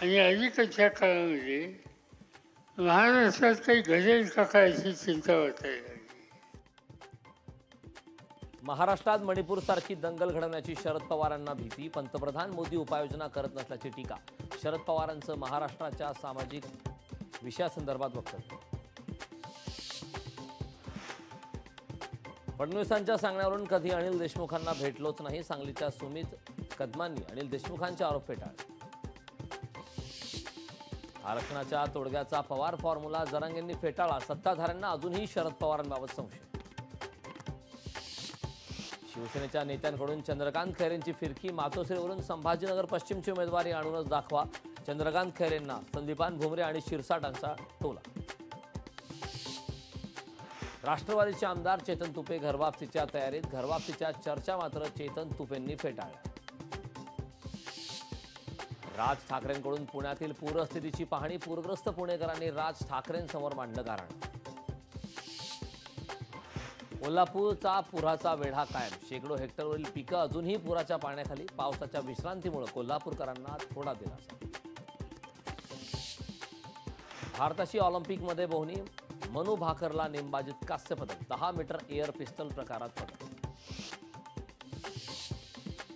आणि अलीकडच्या काळामध्ये महाराष्ट्रात काही घडेल का काय अशी चिंता वाटायला लागली. महाराष्ट्रात मणिपूरसारखी दंगल घडवण्याची शरद पवारांना भीती. पंतप्रधान मोदी उपाययोजना करत नसल्याची टीका. शरद पवारांचं महाराष्ट्राच्या सामाजिक विषयासंदर्भात वक्तव्य. फडणवीसांच्या सांगण्यावरून कधी अनिल देशमुखांना भेटलोच नाही. सांगलीच्या सुमित कदमांनी अनिल देशमुखांचे आरोप फेटाळले. आरक्षणाच्या तोडग्याचा पवार फॉर्म्युला जरांगेंनी फेटाळला. सत्ताधाऱ्यांना अजूनही शरद पवारांबाबत संशय. शिवसेनेच्या नेत्यांकडून चंद्रकांत खैरेंची फिरकी. मातोश्रीवरून संभाजीनगर पश्चिमची उमेदवारी आणूनच दाखवा. चंद्रकांत खैरेंना संदीपान भुमरे आणि शिरसाटांचा टोला. राष्ट्रवादीचे आमदार चेतन तुपे घरवापसीच्या तयारीत. घरवापसीच्या चर्चा मात्र चेतन तुपेंनी फेटाळल्या. राज ठाकरेंकडून पुण्यातील पूरस्थितीची पाहणी. पूरग्रस्त पुणेकरांनी राज ठाकरेंसमोर मांडलं गाऱ्हाण. कोल्हापूरचा पुराचा वेढा कायम. शेकडो हेक्टरवरील पिकं अजूनही पुराच्या पाण्याखाली. पावसाच्या विश्रांतीमुळे कोल्हापूरकरांना थोडा दिलासा. भारताची ऑलिम्पिकमध्ये बोहणी. मनू भाकरला नेमबाजीत कांस्य पदक. 10 मीटर एअर पिस्टल प्रकारात पदक.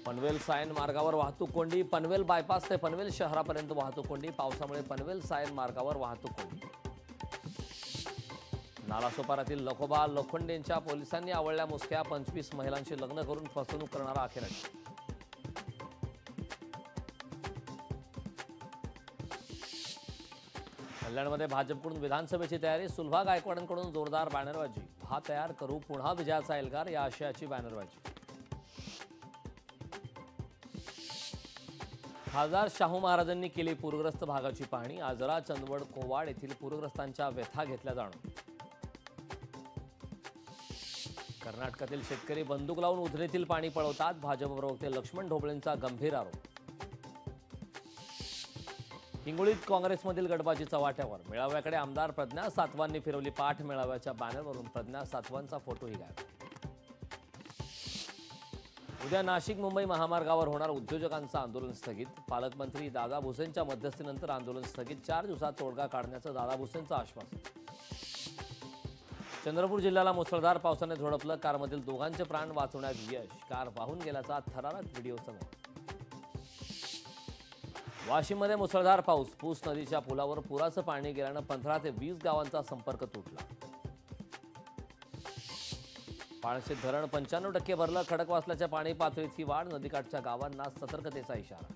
पनवेल सायन मार्गावर वाहतूक कोंडी. पनवेल बायपास ते पनवेल शहरापर्यंत वाहतूक कोंडी. पावसामुळे पनवेल सायन मार्गावर वाहतूक कोंडी. नालासोपारातील लखोबा लोखंडेंच्या पोलिसांनी आवळल्या मुसक्या. 25 महिलांशी लग्न करून फसवणूक करणारा अखेर अटक. कल्याणमध्ये भाजपकडून विधानसभेची तयारी. सुलभा गायकवाडांकडून जोरदार बॅनरबाजी. हा तयार करू पुन्हा विजयाचा एल्गार या आशयाची बॅनरबाजी. खासदार शाहू महाराजांनी केली पूरग्रस्त भागाची पाहणी. आजरा चंदवड कोवाड येथील पूरग्रस्तांच्या व्यथा घेतल्या जाणून. कर्नाटकातील शेतकरी बंदूक लावून उधनेतील पाणी पळवतात. भाजप प्रवक्ते लक्ष्मण ढोबळेंचा गंभीर आरोप. हिंगोलीत काँग्रेसमधील गटबाजीचा वाट्यावर. मेळाव्याकडे आमदार प्रज्ञा सातवांनी फिरवली पाठ. मेळाव्याच्या बॅनरवरून प्रज्ञा सातवांचा फोटोही गायब. उद्या नाशिक मुंबई महामार्गावर होणार उद्योजकांचं आंदोलन स्थगित. पालकमंत्री दादा भुसेंच्या मध्यस्थीनंतर आंदोलन स्थगित. 4 दिवसात तोडगा काढण्याचं दादा भुसेंचं आश्वासन. चंद्रपूर जिल्ह्याला मुसळधार पावसाने झोडपलं. कारमधील दोघांचे प्राण वाचवण्यात यश. कार वाहून गेल्याचा थरारक व्हिडिओ समोर. वाशिममध्ये मुसळधार पाऊस. पूस नदीच्या पुलावर पुराचं पाणी गेल्यानं 15 ते 20 गावांचा संपर्क तुटला. पाणशेत धरण 95% भरलं. खडकवासल्याच्या पाणी पातळीत ही वाढ. नदीकाठच्या गावांना सतर्कतेचा इशारा.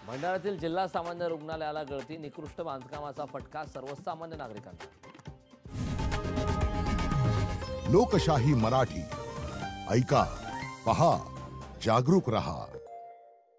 भंडाऱ्यातील जिल्हा सामान्य रुग्णालयाला गळती. निकृष्ट बांधकामाचा फटका सर्वसामान्य नागरिकांना. लोकशाही मराठी ऐका, पहा, जागरूक रहा.